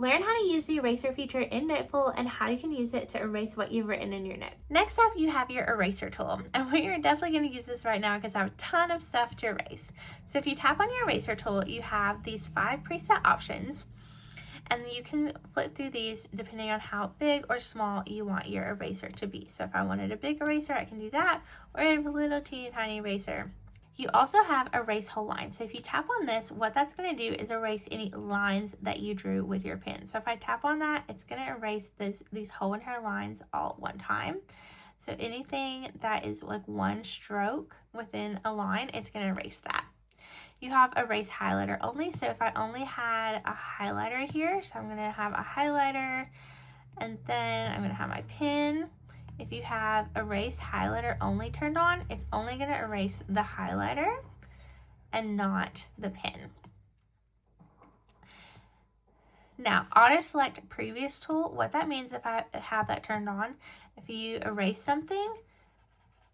Learn how to use the eraser feature in Noteful and how you can use it to erase what you've written in your notes. Next up, you have your eraser tool, and we are definitely going to use this right now because I have a ton of stuff to erase. So if you tap on your eraser tool, you have these 5 preset options, and you can flip through these depending on how big or small you want your eraser to be. So if I wanted a big eraser, I can do that, or a little teeny tiny eraser. You also have erase whole line. So if you tap on this, what that's going to do is erase any lines that you drew with your pen. So if I tap on that, it's going to erase these whole entire lines all at one time. So anything that is like one stroke within a line, it's going to erase that. You have erase highlighter only. So if I only had a highlighter here, so I'm going to have a highlighter, and then I'm going to have my pen. If you have erase highlighter only turned on, it's only going to erase the highlighter and not the pen. Now, auto select previous tool, what that means if I have that turned on, if you erase something,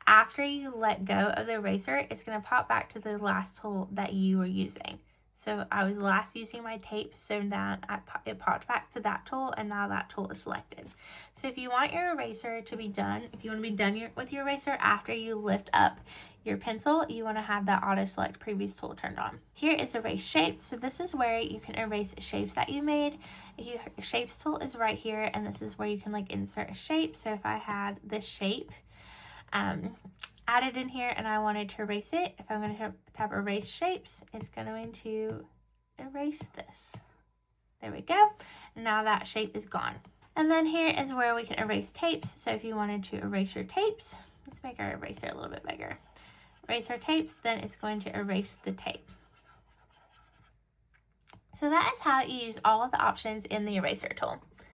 after you let go of the eraser, it's going to pop back to the last tool that you were using. So I was last using my tape, so now it popped back to that tool, and now that tool is selected. So if you want your eraser to be done, if you want to be done with your eraser after you lift up your pencil, you want to have that auto select previous tool turned on. Here is erase shapes. So this is where you can erase shapes that you made. Shapes tool is right here, and this is where you can like insert a shape. So if I had this shape added in here and I wanted to erase it, if I'm going to tap erase shapes, it's going to erase this. There we go. And now that shape is gone. And then here is where we can erase tapes. So if you wanted to erase your tapes, let's make our eraser a little bit bigger. Erase our tapes, then it's going to erase the tape. So that is how you use all of the options in the eraser tool.